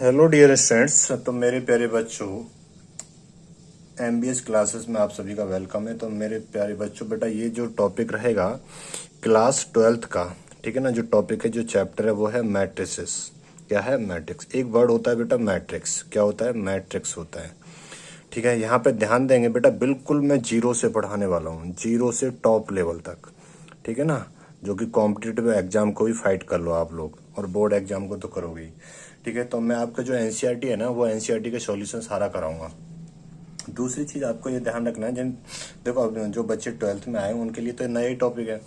Hello dear students. तो मेरे प्यारे बच्चों, एमबीएस क्लासेस में आप सभी का वेलकम है। तो मेरे प्यारे बच्चों, बेटा ये जो टॉपिक रहेगा क्लास 12th का, ठीक है ना। जो टॉपिक है, जो चैप्टर है वो है मैट्रिसेस। क्या है? मैट्रिक्स। एक वर्ड होता है बेटा मैट्रिक्स। क्या होता है? मैट्रिक्स होता है। ठीक है, यहाँ पे ध्यान देंगे बेटा, बिल्कुल मैं जीरो से पढ़ाने वाला हूँ, जीरो से टॉप लेवल तक। ठीक है ना, जो कि कॉम्पिटिटिव एग्जाम को भी फाइट कर लो आप लोग, और बोर्ड एग्जाम को तो करोगे ही। ठीक है, तो मैं आपका जो एनसीईआरटी है ना, वो एनसीईआरटी के सॉल्यूशन सारा कराऊंगा। दूसरी चीज आपको ये ध्यान रखना है, जिन देखो अब जो बच्चे 12th में आए उनके लिए तो नया ही टॉपिक है।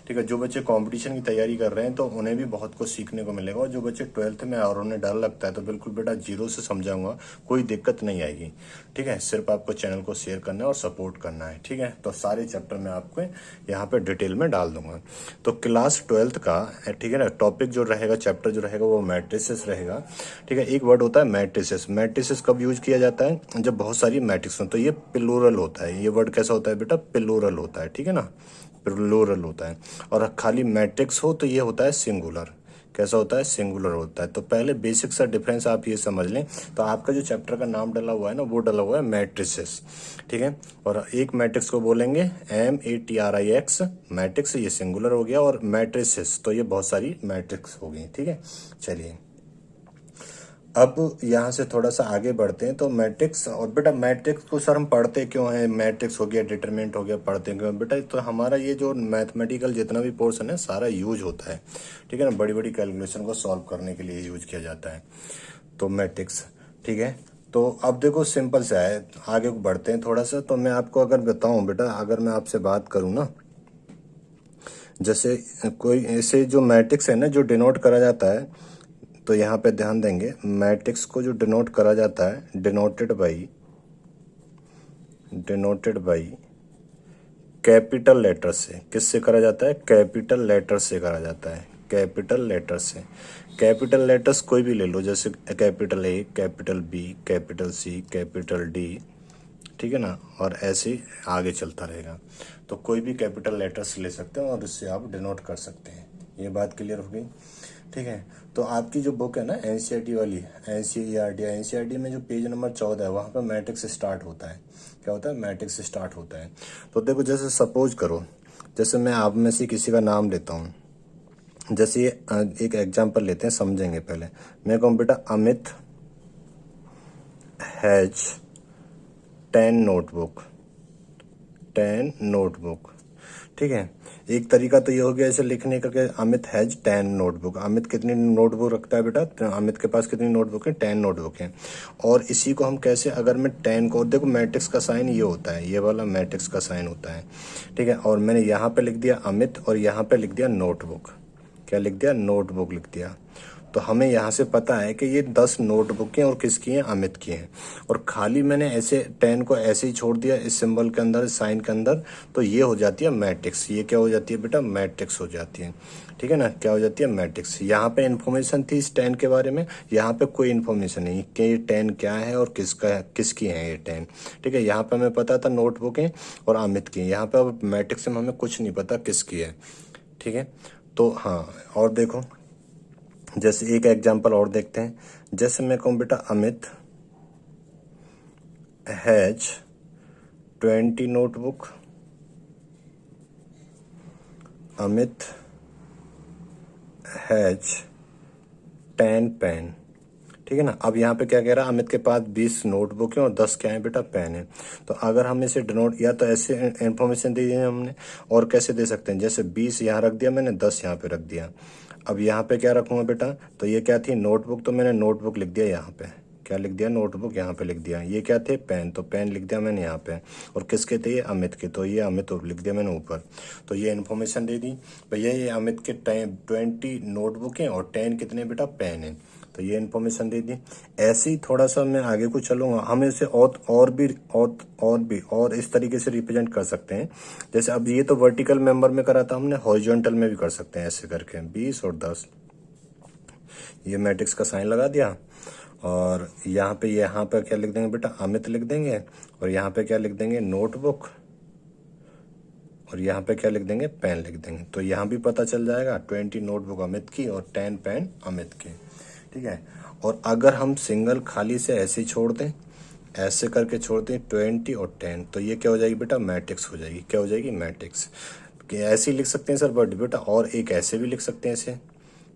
ठीक है, जो बच्चे कंपटीशन की तैयारी कर रहे हैं तो उन्हें भी बहुत कुछ सीखने को मिलेगा। और जो बच्चे 12th में और उन्हें डर लगता है तो बिल्कुल बेटा जीरो से समझाऊंगा, कोई दिक्कत नहीं आएगी। ठीक है, सिर्फ आपको चैनल को शेयर करना है और सपोर्ट करना है। ठीक है, तो सारे चैप्टर मैं आपको यहाँ पे डिटेल में डाल दूंगा। तो क्लास 12th का, ठीक है ना, टॉपिक जो रहेगा, चैप्टर जो रहेगा वो मैट्रिसेस रहेगा। ठीक है, एक वर्ड होता है मैट्रिसेस। मैट्रिसेस कब यूज किया जाता है? जब बहुत सारी मैट्रिक्स हो। तो ये प्लूरल होता है। ये वर्ड कैसा होता है बेटा? प्लूरल होता है। ठीक है ना, प्लूरल होता है। और खाली मैट्रिक्स हो तो ये होता है सिंगुलर। कैसा होता है? सिंगुलर होता है। तो पहले बेसिक सा डिफरेंस आप ये समझ लें। तो आपका जो चैप्टर का नाम डला हुआ है ना, वो डला हुआ है मैट्रिसेस। ठीक है, और एक मैट्रिक्स को बोलेंगे MATRIX, मैट्रिक्स, ये सिंगुलर हो गया। और मैट्रिसेस तो ये बहुत सारी मैट्रिक्स हो गई। ठीक है, चलिए अब यहाँ से थोड़ा सा आगे बढ़ते हैं। तो मैट्रिक्स, और बेटा मैट्रिक्स को सर हम पढ़ते क्यों हैं? मैट्रिक्स हो गया, डिटरमिनेंट हो गया, पढ़ते क्यों बेटा? तो हमारा ये जो मैथमेटिकल जितना भी पोर्शन है सारा यूज होता है। ठीक है ना, बड़ी बड़ी कैलकुलेशन को सॉल्व करने के लिए यूज किया जाता है तो मैट्रिक्स। ठीक है, तो अब देखो सिंपल सा है, आगे बढ़ते हैं थोड़ा सा। तो मैं आपको अगर बताऊं बेटा, अगर मैं आपसे बात करूं ना, जैसे कोई ऐसे जो मैट्रिक्स है ना, जो डिनोट करा जाता है, तो यहाँ पे ध्यान देंगे, मैट्रिक्स को जो डिनोट करा जाता है, डिनोटेड बाई कैपिटल लेटर से। किससे करा जाता है? कैपिटल लेटर से करा जाता है। कैपिटल लेटर से। कैपिटल लेटर्स कोई भी ले लो, जैसे capital A, capital B, capital C, capital D। ठीक है ना, और ऐसे ही आगे चलता रहेगा। तो कोई भी कैपिटल लेटर्स ले सकते हैं और इससे आप डिनोट कर सकते हैं। ये बात क्लियर हो गई? ठीक है, तो आपकी जो बुक है ना एनसीईआरटी वाली, एनसीईआरटी में जो पेज नंबर 14 है, वहाँ पर मैट्रिक्स स्टार्ट होता है। क्या होता है? मैट्रिक्स स्टार्ट होता है। तो देखो, जैसे सपोज करो, जैसे मैं आप में से किसी का नाम लेता हूँ। जैसे ये एक एग्जाम्पल लेते हैं, समझेंगे पहले। मैं कहूँ बेटा अमित हैज 10 नोटबुक। ठीक है, एक तरीका तो ये हो गया इसे लिखने का कि अमित हैज 10 नोटबुक। अमित कितनी नोटबुक रखता है बेटा? तो अमित के पास कितनी नोटबुक है? 10 नोटबुक है। और इसी को हम कैसे, अगर मैं 10 को, देखो मैट्रिक्स का साइन ये होता है, ये वाला मैट्रिक्स का साइन होता है। ठीक है, और मैंने यहाँ पे लिख दिया अमित और यहाँ पे लिख दिया नोटबुक। क्या लिख दिया? नोटबुक लिख दिया। तो हमें यहाँ से पता है कि ये 10 नोटबुकें और किसकी हैं? अमित की हैं। और खाली मैंने ऐसे 10 को ऐसे ही छोड़ दिया इस सिंबल के अंदर, इस साइन के अंदर, तो ये हो जाती है मैट्रिक्स। ये क्या हो जाती है बेटा? मैट्रिक्स हो जाती है। ठीक है ना, क्या हो जाती है? मैट्रिक्स। यहाँ पे इन्फॉर्मेशन थी इस 10 के बारे में, यहाँ पे कोई इन्फॉर्मेशन नहीं कि ये 10 क्या है और किसका है, किसकी है ये 10। ठीक है, यहाँ पे हमें पता था नोटबुकें और अमित की। यहाँ पे अब मैट्रिक्स में हमें कुछ नहीं पता किसकी है। ठीक है, तो हाँ, और देखो, जैसे एक एग्जांपल और देखते हैं। जैसे मैं कहूँ बेटा Amit has 20 notebook, Amit has 10 pen. ठीक है ना, अब यहाँ पे क्या कह रहा है? अमित के पास 20 नोटबुक है और 10 क्या है बेटा? पेन है। तो अगर हम इसे डिनोट, या तो ऐसे इंफॉर्मेशन दी है हमने, और कैसे दे सकते हैं? जैसे 20 यहाँ रख दिया मैंने, 10 यहाँ पे रख दिया। अब यहाँ पे क्या रखूंगा बेटा? तो ये क्या थी? नोटबुक। तो मैंने नोटबुक लिख दिया यहाँ पे। क्या लिख दिया? नोटबुक यहाँ पे लिख दिया। ये क्या थे? पेन। तो पेन लिख दिया मैंने यहाँ पे। और किसके थे? ये अमित के। तो ये अमित लिख दिया मैंने ऊपर। तो ये इन्फॉर्मेशन दे दी भैया, ये अमित के 20 नोटबुक हैं और 10 कितने बेटा? पेन है। तो ये इन्फॉर्मेशन दे दी। ऐसे ही थोड़ा सा मैं आगे को चलूंगा, हम इसे और इस तरीके से रिप्रेजेंट कर सकते हैं। जैसे अब ये तो वर्टिकल मेंबर में करा था हमने, हॉरिजॉन्टल में भी कर सकते हैं ऐसे करके। 20 और 10, ये मैट्रिक्स का साइन लगा दिया। और यहाँ पे क्या लिख देंगे बेटा? अमित लिख देंगे। और यहाँ पे क्या लिख देंगे? नोटबुक। और यहाँ पे क्या लिख देंगे? पेन लिख देंगे। तो यहाँ भी पता चल जाएगा 20 नोटबुक अमित की और 10 पेन अमित की। ठीक है। और अगर हम सिंगल खाली से ऐसे ही छोड़ दें, ऐसे करके छोड़ दें 20 और 10, तो ये क्या हो जाएगी बेटा, मैट्रिक्स हो जाएगी। क्या हो जाएगी, मैट्रिक्स। ऐसे ही लिख सकते हैं सर, बट बेटा और एक ऐसे भी लिख सकते हैं, ऐसे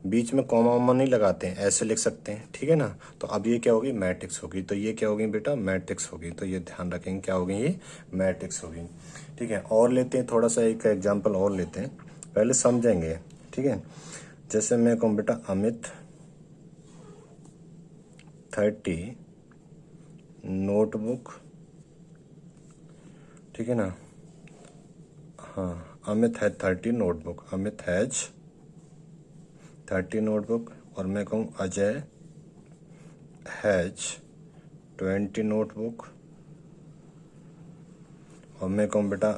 बीच में कॉमा वॉमा नहीं लगाते हैं, ऐसे लिख सकते हैं, ठीक है ना। तो अब ये क्या होगी, मैट्रिक्स होगी। तो ये क्या होगी बेटा, मैट्रिक्स होगी। तो ये ध्यान रखेंगे, क्या होगी, ये मैट्रिक्स होगी। ठीक है, और लेते हैं थोड़ा सा, एक एग्जाम्पल और लेते हैं, पहले समझेंगे। ठीक है, जैसे मैं कहूँ बेटा अमित 30 नोटबुक, ठीक है ना। हाँ, अमित है 30 नोटबुक, अमित हैज 30 नोटबुक। और मैं कहूँ अजय हैज 20 नोटबुक। और मैं कहूँ बेटा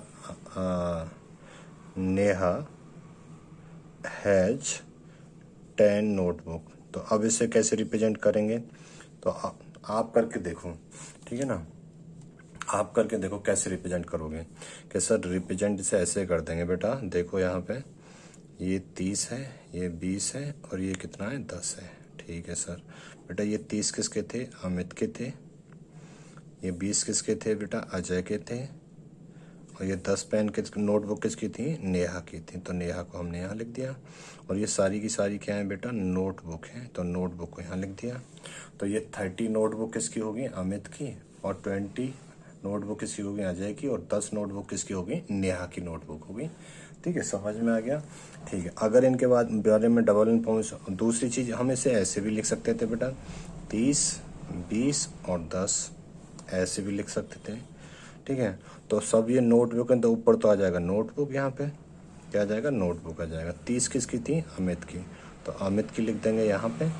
नेहा हैज 10 नोटबुक। तो अब इसे कैसे रिप्रेजेंट करेंगे, तो आप करके देखो, ठीक है ना। आप करके देखो कैसे रिप्रेजेंट करोगे। कि सर रिप्रेजेंट इसे ऐसे कर देंगे बेटा, देखो यहाँ पे ये 30 है, ये 20 है, और ये कितना है, 10 है। ठीक है सर। बेटा ये 30 किसके थे, अमित के थे। ये 20 किसके थे बेटा, अजय के थे। और ये 10 पेन किस नोटबुक किसकी थी, नेहा की थी। तो नेहा को हमने यहाँ लिख दिया। और ये सारी की सारी क्या है बेटा, नोटबुक है। तो नोटबुक को यहाँ लिख दिया। तो ये 30 नोटबुक किसकी होगी, अमित की। और 20 नोटबुक किसकी होगी, अजय की। और 10 नोटबुक किसकी होगी, नेहा की नोटबुक होगी। ठीक है, समझ में आ गया। ठीक है, अगर इनके बाद बारे में डबल इन्फॉर्मेशन, दूसरी चीज हम इसे ऐसे भी लिख सकते थे बेटा, 30, 20 और 10 ऐसे भी लिख सकते थे। ठीक है, तो सब ये नोटबुक है, तो ऊपर तो आ जाएगा नोटबुक, यहाँ पे क्या आ जाएगा, नोटबुक आ जाएगा। 30 किसकी थी, अमित की। तो अमित की लिख देंगे यहाँ पे।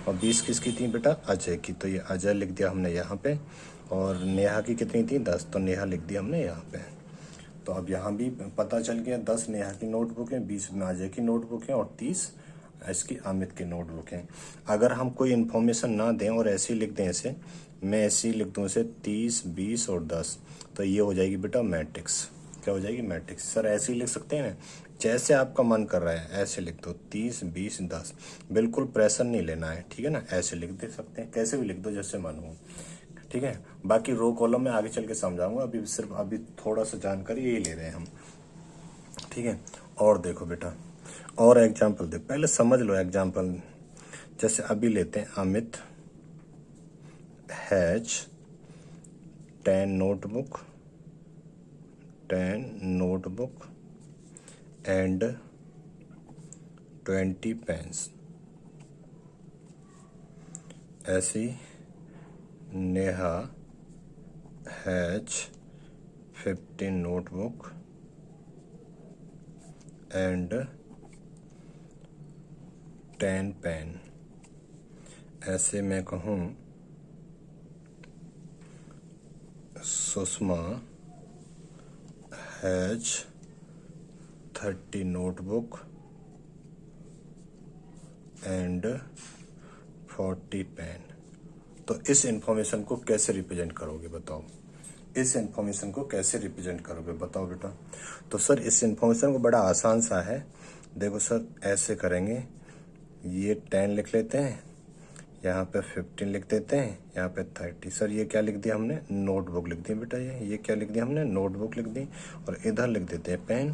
और 20 किसकी थी बेटा, अजय की। तो ये अजय लिख दिया हमने यहाँ पे। और नेहा की कितनी थी, 10। तो नेहा लिख दिया हमने यहाँ पे। तो अब यहाँ भी पता चल गया, 10 नेहा की नोटबुक है, 20 में अजय की नोटबुक है, और 30 इसकी अमित की नोटबुक है। अगर हम कोई इन्फॉर्मेशन ना दें और ऐसे ही लिख दें इसे, मैं ऐसे ही लिख दूँ इसे 30, 20 और 10, तो ये हो जाएगी बेटा मैट्रिक्स। क्या हो जाएगी, मैट्रिक्स। सर ऐसे ही लिख सकते हैं ना, जैसे आपका मन कर रहा है ऐसे लिख दो, 30, 20, 10, बिल्कुल प्रेशर नहीं लेना है, ठीक है ना। ऐसे लिख दे सकते हैं, कैसे भी लिख दो जैसे मन हो। ठीक है, बाकी रो कॉलम में आगे चल के समझाऊंगा, अभी सिर्फ अभी थोड़ा सा जानकारी यही ले रहे हैं हम। ठीक है, और देखो बेटा, और एग्जाम्पल दे, पहले समझ लो एग्जाम्पल। जैसे अभी लेते हैं Amit has 10 notebook, 10 notebook and 20 pens. ऐसी Neha has 15 notebook and 10 pen. ऐसे मैं कहूँ Sushma has 30 notebook and 40 pen. तो इस इंफॉर्मेशन को कैसे रिप्रेजेंट करोगे बताओ, इस इंफॉर्मेशन को कैसे रिप्रेजेंट करोगे बताओ बेटा। तो सर इस इंफॉर्मेशन को बड़ा आसान सा है, देखो सर ऐसे करेंगे, ये 10 लिख लेते हैं, यहाँ पे 15 लिख देते हैं, यहाँ पे 30। सर ये क्या लिख दिया हमने, नोटबुक लिख दी बेटा, ये क्या लिख दिया हमने, नोटबुक लिख दी। और इधर लिख देते हैं पेन,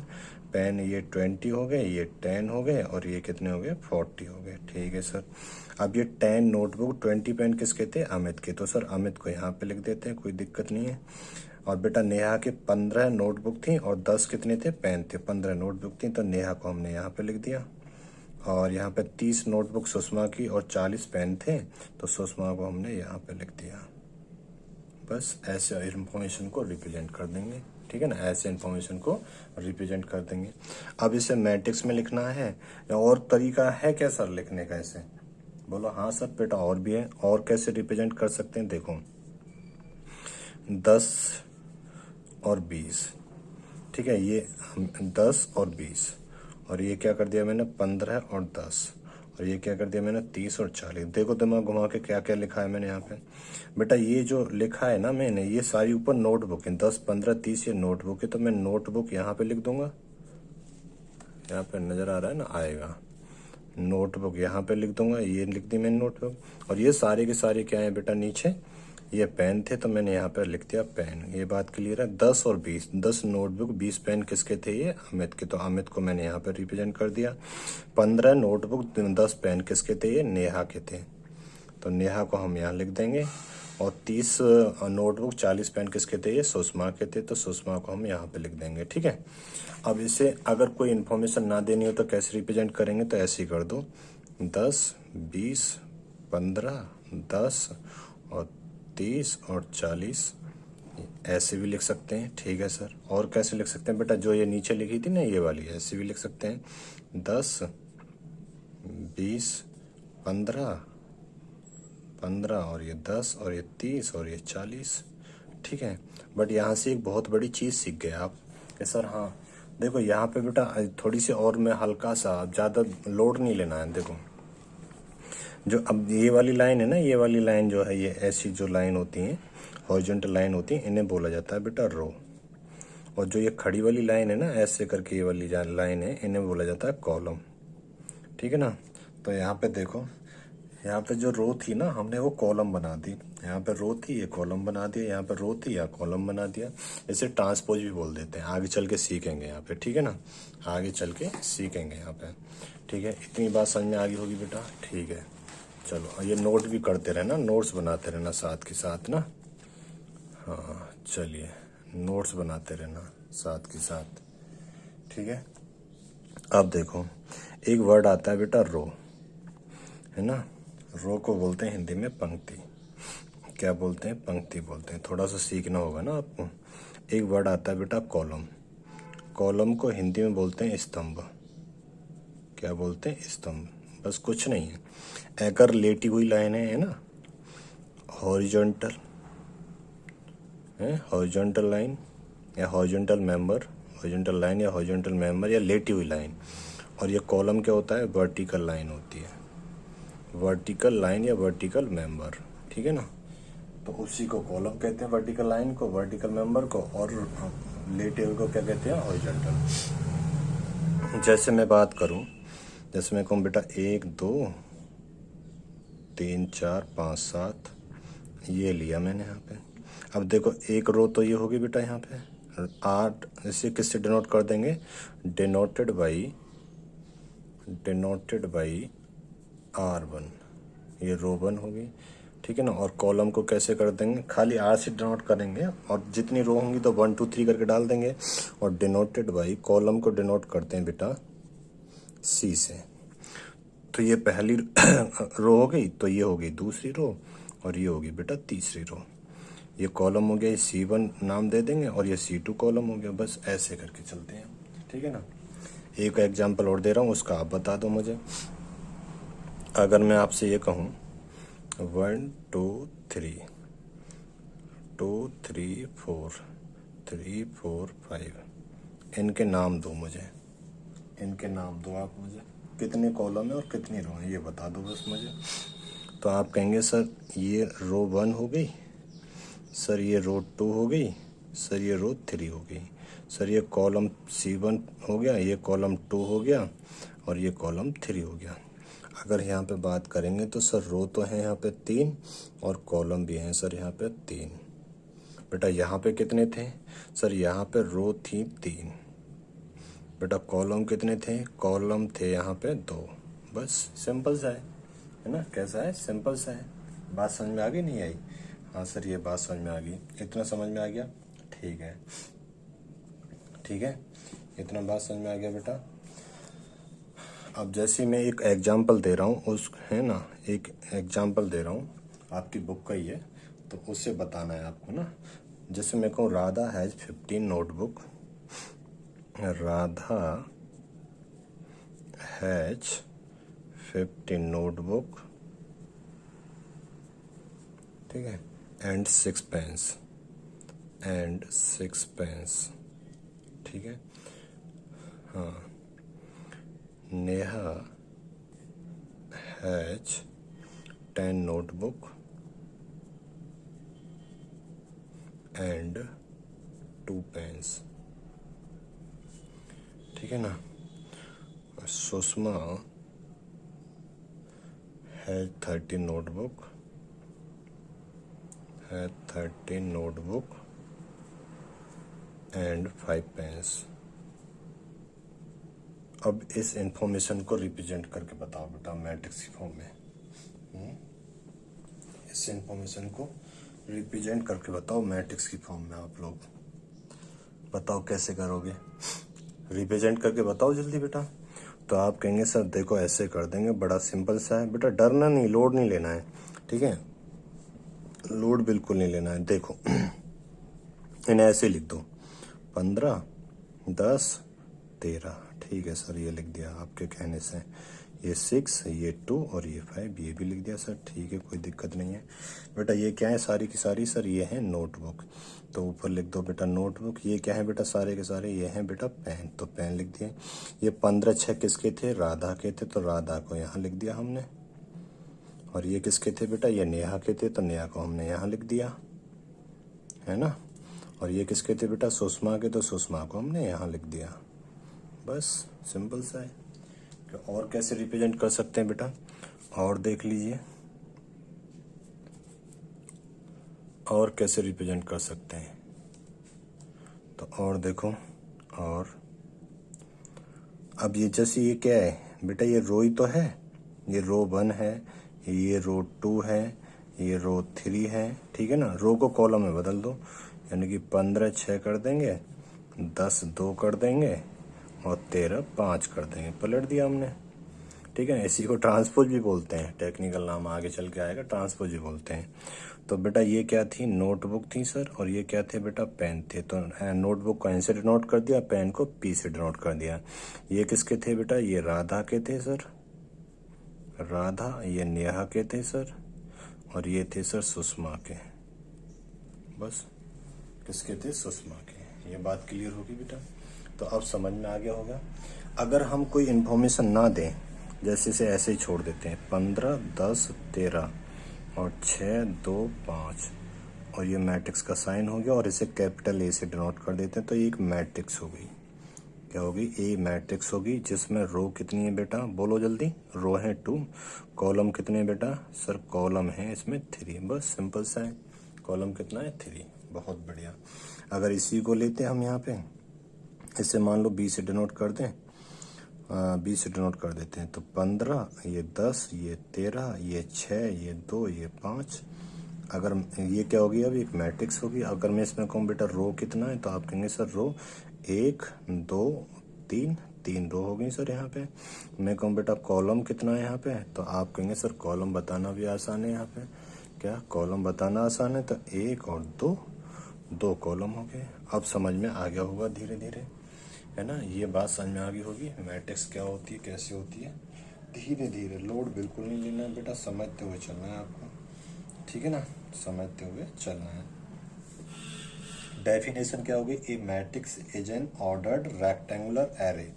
पेन ये 20 हो गए, ये 10 हो गए, और ये कितने हो गए, 40 हो गए। ठीक है सर, अब ये 10 नोटबुक 20 पेन किसके थे, अमित के। तो सर अमित को यहाँ पे लिख देते हैं, कोई दिक्कत नहीं है। और बेटा नेहा के 15 नोटबुक थी और 10 कितने थे, पेन थे। 15 नोटबुक थी, तो नेहा को हमने यहाँ पे लिख दिया। और यहाँ पे 30 नोटबुक सुषमा की और 40 पेन थे, तो सुषमा को हमने यहाँ पे लिख दिया। बस ऐसे इंफॉर्मेशन को रिप्रेजेंट कर देंगे, ठीक है ना, ऐसे इंफॉर्मेशन को रिप्रेजेंट कर देंगे। अब इसे मैट्रिक्स में लिखना है या और तरीका है क्या सर लिखने का इसे, बोलो हाँ सर बेटा और भी है। और कैसे रिप्रेजेंट कर सकते हैं, देखो 10 और 20, ठीक है, ये 10 और 20, और ये क्या कर दिया मैंने, 15 और 10, और ये क्या कर दिया मैंने, 30 और 40। देखो दिमाग घुमा के क्या क्या लिखा है मैंने यहाँ पे बेटा, ये जो लिखा है ना मैंने, ये सारी ऊपर नोटबुक है, 10, 15, 30 ये नोटबुक है। तो मैं नोटबुक यहाँ पे लिख दूंगा, यहाँ पे नजर आ रहा है ना, आएगा। नोटबुक यहाँ पे लिख दूंगा, ये लिख दी मैंने नोटबुक। और ये सारे के सारे क्या है बेटा नीचे, ये पेन थे तो मैंने यहाँ पे लिख दिया पेन। ये बात क्लियर है। 10 और 20, 10 नोटबुक 20 पेन किसके थे, ये अमित के, तो अमित को मैंने यहाँ पे रिप्रेजेंट कर दिया। 15 नोटबुक 10 पेन किसके थे, ये नेहा के थे, तो नेहा को हम यहाँ लिख देंगे। और 30 नोटबुक 40 पेन किसके थे, ये सुषमा के थे, तो सुषमा को हम यहाँ पे लिख देंगे। ठीक है। अब इसे अगर कोई इन्फॉर्मेशन ना देनी हो तो कैसे रिप्रेजेंट करेंगे, तो ऐसे ही कर दो, 10 20 15 10 और 30 और 40, ऐसे भी लिख सकते हैं। ठीक है सर। और कैसे लिख सकते हैं बेटा, जो ये नीचे लिखी थी ना ये वाली, ऐसे भी लिख सकते हैं, 10 20 15 और ये 10 और ये 30 और ये 40। ठीक है। बट यहाँ से एक बहुत बड़ी चीज़ सीख गए आप कि सर हाँ देखो यहाँ पे बेटा थोड़ी सी और मैं हल्का सा, ज़्यादा लोड नहीं लेना है। देखो जो अब ये वाली लाइन है ना, ये वाली लाइन जो है, ये ऐसी जो लाइन होती है, हॉरिजॉन्टल लाइन होती है, इन्हें बोला जाता है बेटा रो। और जो ये खड़ी वाली लाइन है ना, ऐसे करके ये वाली लाइन है, इन्हें बोला जाता है कॉलम। ठीक है ना। तो यहाँ पे देखो, यहाँ पे जो रो थी ना, हमने वो कॉलम बना दी। यहाँ पे रो थी, ये कॉलम बना दिया, यहाँ पे रो थी, या कॉलम बना दिया। इसे ट्रांसपोज भी बोल देते हैं, आगे चल के सीखेंगे यहाँ पे। ठीक है ना, आगे चल के सीखेंगे यहाँ पे। ठीक है, इतनी बात समझ में आ गई होगी बेटा। ठीक है, चलो ये नोट भी करते रहना, नोट्स बनाते रहना साथ के साथ ना। हाँ चलिए, नोट्स बनाते रहना साथ के साथ। ठीक है। अब देखो एक वर्ड आता है बेटा रो, है ना। रो को बोलते हैं हिंदी में पंक्ति। क्या बोलते हैं, पंक्ति बोलते हैं। थोड़ा सा सीखना होगा ना आपको। एक वर्ड आता है बेटा कॉलम। कॉलम को हिंदी में बोलते हैं स्तंभ। क्या बोलते हैं, स्तंभ। बस कुछ नहीं है, अगर लेटी हुई लाइन है ना, हॉरिजॉन्टल है, हॉरिजॉन्टल लाइन या हॉरिजॉन्टल मेंबर, हॉरिजॉन्टल लाइन या हॉरिजॉन्टल मेंबर या लेटी हुई लाइन। और ये कॉलम क्या होता है, वर्टिकल लाइन होती है, वर्टिकल लाइन या वर्टिकल मेंबर। ठीक है ना। तो उसी को कॉलम कहते हैं, वर्टिकल लाइन को, वर्टिकल मेंबर को, और लेटे हुए को क्या कहते हैं, हॉरिजॉन्टल। जैसे मैं बात करूं, जैसे मैं कहूँ बेटा 1 2 3 4 5 7, ये लिया मैंने यहाँ पे। अब देखो एक रो तो ये होगी बेटा यहाँ पे 8, इसे किससे डिनोट कर देंगे, डिनोटेड बाई R1, ये रो 1 होगी। ठीक है ना। और कॉलम को कैसे कर देंगे, खाली R से डिनोट करेंगे, और जितनी रो होंगी तो 1 2 3 करके डाल देंगे। और डिनोटेड बाई, कॉलम को डिनोट करते हैं बेटा C से। तो ये पहली रो हो गई, तो ये हो गई दूसरी रो, और ये होगी बेटा तीसरी रो। ये कॉलम हो गया, C1 नाम दे देंगे, और ये C2 कॉलम हो गया। बस ऐसे करके चलते हैं। ठीक है ना। एक एग्जांपल और दे रहा हूँ, उसका आप बता दो मुझे। अगर मैं आपसे ये कहूँ 1 2 3 2 3 4 3 4 5, इनके नाम दो मुझे, इनके नाम दो आप मुझे, कितने कॉलम है और कितनी रो है, ये बता दो बस मुझे। तो आप कहेंगे सर ये रो 1 हो गई, सर ये रो 2 हो गई, सर ये रो 3 हो गई, सर ये कॉलम C1 हो गया, ये कॉलम 2 हो गया, और ये कॉलम 3 हो गया। अगर यहाँ पे बात करेंगे तो सर रो तो है यहाँ पे 3, और कॉलम भी हैं सर यहाँ पे 3। बेटा यहाँ पे कितने थे, सर यहाँ पे रो थी 3। बेटा कॉलम कितने थे, कॉलम थे यहाँ पे 2। बस सिंपल सा है ना। कैसा है, सिंपल सा है। बात समझ में आ गई, नहीं आई? हाँ सर ये बात समझ में आ गई, इतना समझ में आ गया। ठीक है, ठीक है, इतना बात समझ में आ गया बेटा। अब जैसे मैं एक एग्जाम्पल दे रहा हूँ, उस है ना, एक एग्जाम्पल दे रहा हूँ, आपकी बुक का ही है, तो उससे बताना है आपको ना। जैसे मैं कहूँ Radha has 15 notebook, Radha has 15 notebook, ठीक है, एंड 6 पेन्स, ठीक है। हाँ, Neha has 10 notebook and 2 pens, ठीक है ना। Sushma has 30 notebook, has 30 notebook and 5 pens. अब इस इंफॉर्मेशन को रिप्रेजेंट करके बताओ बेटा मैट्रिक्स की फॉर्म में। इस इंफॉर्मेशन को रिप्रेजेंट करके बताओ मैट्रिक्स की फॉर्म में। आप लोग बताओ कैसे करोगे, रिप्रेजेंट करके बताओ जल्दी बेटा। तो आप कहेंगे सर देखो ऐसे कर देंगे, बड़ा सिंपल सा है बेटा, डरना नहीं, लोड नहीं लेना है, ठीक है, लोड बिल्कुल नहीं लेना है। देखो इन्हें ऐसे लिख दो, 15, 10, 13, ठीक है सर, ये लिख दिया आपके कहने से। ये 6, ये 2 और ये 5, ये भी लिख दिया सर, ठीक है, कोई दिक्कत नहीं है बेटा। ये क्या है सारी की सारी सर, ये है नोटबुक, तो ऊपर लिख दो बेटा नोटबुक। ये क्या है बेटा सारे के सारे, ये हैं बेटा पेन, तो पेन लिख दिए। ये 15, 6 किसके थे, राधा के थे, तो राधा को यहाँ लिख दिया हमने। और ये किसके थे बेटा, ये नेहा के थे, तो नेहा को हमने यहाँ लिख दिया, है ना। और ये किसके थे बेटा, सुषमा के, तो सुषमा को हमने यहाँ लिख दिया। बस सिंपल सा है। और कैसे रिप्रेजेंट कर सकते हैं बेटा, और देख लीजिए, और कैसे रिप्रेजेंट कर सकते हैं। तो और देखो, और अब ये जैसे ये क्या है बेटा, ये रो ही तो है, ये रो 1 है, ये रो 2 है, ये रो 3 है, ठीक है ना। रो को कॉलम में बदल दो, यानी कि 15 6 कर देंगे, 10 2 कर देंगे और 13 5 कर देंगे, पलट दिया हमने, ठीक है। इसी को ट्रांसपोज भी बोलते हैं, टेक्निकल नाम आगे चल के आएगा, ट्रांसपोज भी बोलते हैं। तो बेटा ये क्या थी, नोटबुक थी सर, और ये क्या थे बेटा, पेन थे। तो नोटबुक को एन से डिनोट कर दिया, पेन को पी से डिनोट कर दिया। ये किसके थे बेटा, ये राधा के थे सर, राधा, ये नेहा के थे सर, और ये थे सर सुषमा के। बस किसके थे, सुषमा के। ये बात क्लियर होगी बेटा, तो अब समझ में आ गया होगा। अगर हम कोई इन्फॉर्मेशन ना दें, जैसे से ऐसे ही छोड़ देते हैं, 15, 10, 13 और 6, 2, 5, और ये मैट्रिक्स का साइन हो गया, और इसे कैपिटल ए से डिनोट कर देते हैं, तो ये एक मैट्रिक्स हो गई। क्या होगी, ए मैट्रिक्स होगी, जिसमें रो कितनी है बेटा, बोलो जल्दी, रो है 2, कॉलम कितने बेटा, सर कॉलम है इसमें 3, बस सिंपल सा है, कॉलम कितना है 3, बहुत बढ़िया। अगर इसी को लेते हैं हम यहाँ पे, इसे मान लो बी से डिनोट कर दें, बी से डिनोट कर देते हैं, तो 15, ये 10, ये 13, ये 6, ये 2, ये 5। अगर ये क्या होगी, अब एक मैट्रिक्स होगी। अगर मैं इसमें कहूँ बेटा रो कितना है, तो आप कहेंगे सर रो 1, 2, 3 रो हो गई सर यहाँ पे। मैं कहूँ बेटा कॉलम कितना है यहाँ पे, तो आप कहेंगे सर कॉलम बताना भी आसान है यहाँ पे। क्या कॉलम बताना आसान है, तो 1 और 2 कॉलम हो गए। अब समझ में आ गया होगा धीरे धीरे, है ना, ये बात समझ में आ गई होगी मैट्रिक्स क्या होती है, कैसे होती है। धीरे धीरे, लोड बिल्कुल नहीं लेना है बेटा, समझते हुए चलना है आपको, ठीक है ना, समझते हुए चलना है। डेफिनेशन क्या होगी, a matrix is an ordered rectangular array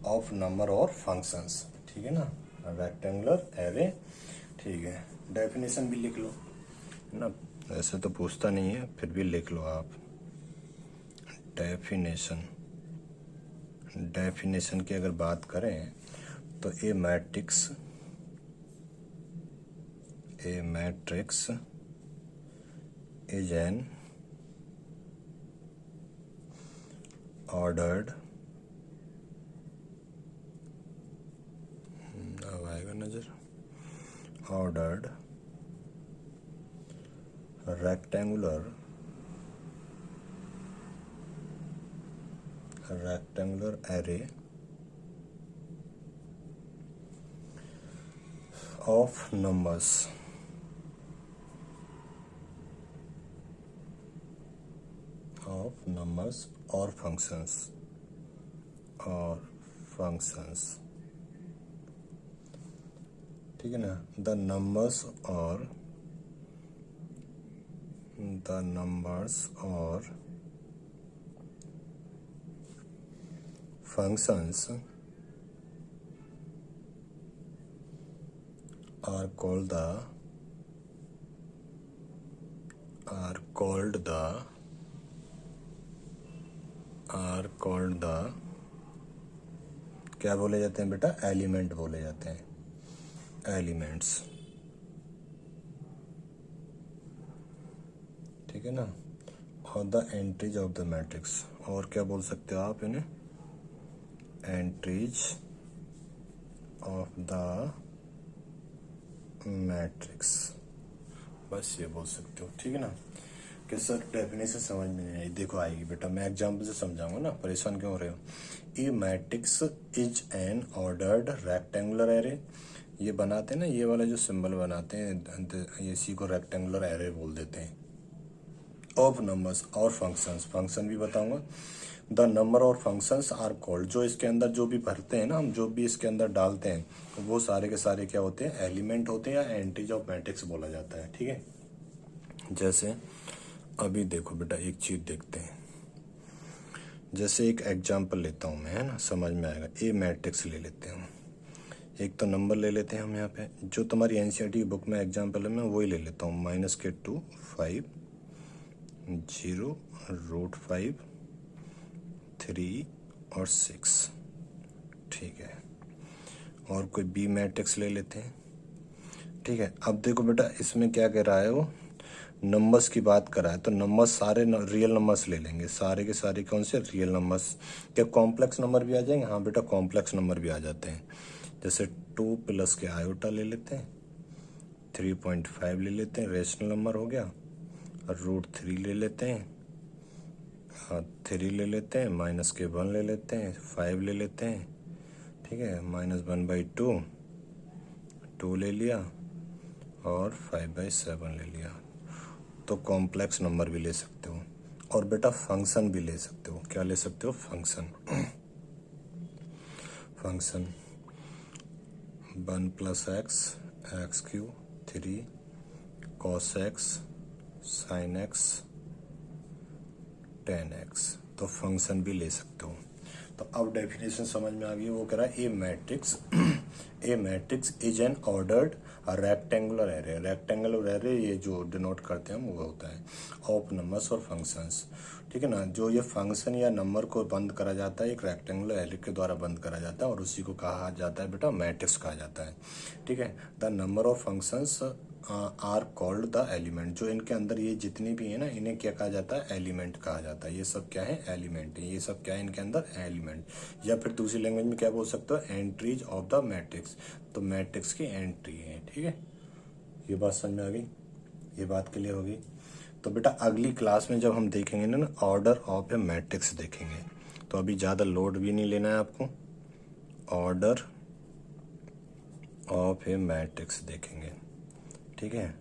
of number or functions, ठीक है ना, रेक्टेंगुलर एरे, ठीक है। डेफिनेशन भी लिख लो ना, ऐसे तो पूछता नहीं है, फिर भी लिख लो आप। डेफिनेशन की अगर बात करें तो ए मैट्रिक्स इज एन ऑर्डर्ड, अब आएगा नजर, ordered rectangular array of numbers और फंक्शंस, ठीक है ना। द नंबर्स और फंक्शंस are called the क्या बोले जाते हैं बेटा, एलिमेंट बोले जाते हैं, एलिमेंट्स, ठीक है ना, और the entries of the matrix, और क्या बोल सकते हो आप इन्हें, एंट्रीज ऑफ द मैट्रिक्स, बस ये बोल सकते हो, ठीक है ना। कि सर डेफिनेशन समझ में नहीं आई, देखो आएगी बेटा, मैं एग्जांपल से समझाऊंगा ना, परेशान क्यों हो रहे हो। A matrix is an ordered rectangular array, ये बनाते हैं ना, ये वाला जो सिंबल बनाते हैं इसी को रेक्टेंगुलर एरे बोल देते हैं, ऑफ नंबर्स और फंक्शंस, फंक्शन भी बताऊंगा। The number or functions are called, जो इसके अंदर जो भी भरते हैं ना हम, जो भी इसके अंदर डालते हैं वो सारे के सारे क्या होते हैं, एलिमेंट होते हैं, या एंट्रीज ऑफ मैट्रिक्स बोला जाता है, ठीक है। जैसे अभी देखो बेटा एक चीज देखते हैं, जैसे एक एग्जांपल लेता हूं मैं, है ना, समझ में आएगा। ए मैट्रिक्स ले लेते हैं, एक तो नंबर ले लेते हैं हम यहाँ पे, जो तुम्हारी एनसीईआरटी बुक में एग्जांपल है मैं वही ले लेता हूँ, -2 5 0 √5 3 और 6, ठीक है। और कोई बी मैट्रिक्स ले लेते हैं, ठीक है। अब देखो बेटा इसमें क्या कह रहा है, वो नंबर्स की बात कर रहा है, तो नंबर्स सारे रियल नंबर्स ले लेंगे, सारे के सारे कौन से, रियल नंबर्स। क्या कॉम्प्लेक्स नंबर भी आ जाएंगे, हाँ बेटा कॉम्प्लेक्स नंबर भी आ जाते हैं, जैसे 2 प्लस के आयोटा ले लेते हैं, 3.5 ले लेते हैं, रेशनल नंबर हो गया, और √3 ले लेते हैं, हाँ 3 ले लेते हैं, माइनस के 1 ले लेते हैं, 5 ले लेते हैं, ठीक है, -1/2 2 ले लिया, और 5/7 ले लिया। तो कॉम्प्लेक्स नंबर भी ले सकते हो, और बेटा फंक्शन भी ले सकते हो, क्या ले सकते हो, function. Function 1 + x x³ 3 cos x sin x tan x, तो फंक्शन भी ले सकते हो। तो अब डेफिनेशन समझ में आ गई, वो कह रहा है a matrix is an ordered rectangular array, rectangular array ये जो डिनोट करते हैं हम वो होता है ऑफ नंबर्स और फंक्शंस, ठीक है ना। जो ये फंक्शन या नंबर को बंद करा जाता है एक रेक्टेंगुलर एरे के द्वारा बंद करा जाता है, और उसी को कहा जाता है बेटा मैट्रिक्स कहा जाता है, ठीक है। The number of functions are called the element, जो इनके अंदर ये जितनी भी है ना इन्हें क्या कहा जाता है, एलिमेंट कहा जाता है। ये सब क्या है, एलिमेंट है, ये सब क्या है इनके अंदर, एलिमेंट। या फिर दूसरी लैंग्वेज में क्या बोल सकते हो, एंट्रीज ऑफ द मैट्रिक्स, तो मैट्रिक्स की एंट्री है, ठीक है। ये बात समझ में आ गई, ये बात क्लियर होगी। तो बेटा अगली क्लास में जब हम देखेंगे ना ऑर्डर ऑफ ए मैट्रिक्स देखेंगे, तो अभी ज़्यादा लोड भी नहीं लेना है आपको, ऑर्डर ऑफ ए मैट्रिक्स देखेंगे, ठीक है।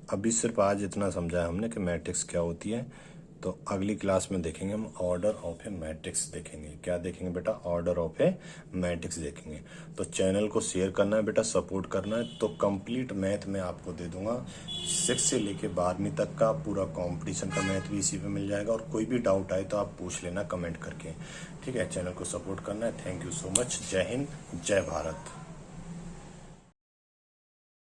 अभी सिर्फ आज इतना समझा हमने कि मैट्रिक्स क्या होती है, तो अगली क्लास में देखेंगे हम ऑर्डर ऑफ ए मैट्रिक्स देखेंगे। क्या देखेंगे बेटा, ऑर्डर ऑफ ए मैट्रिक्स देखेंगे। तो चैनल को शेयर करना है बेटा, सपोर्ट करना है। तो कंप्लीट मैथ में आपको दे दूंगा 6 से लेके 12वीं तक का पूरा कंपटीशन का मैथ भी इसी पे मिल जाएगा, और कोई भी डाउट आए तो आप पूछ लेना कमेंट करके, ठीक है। चैनल को सपोर्ट करना है। Thank you so much. जय हिंद, जय भारत।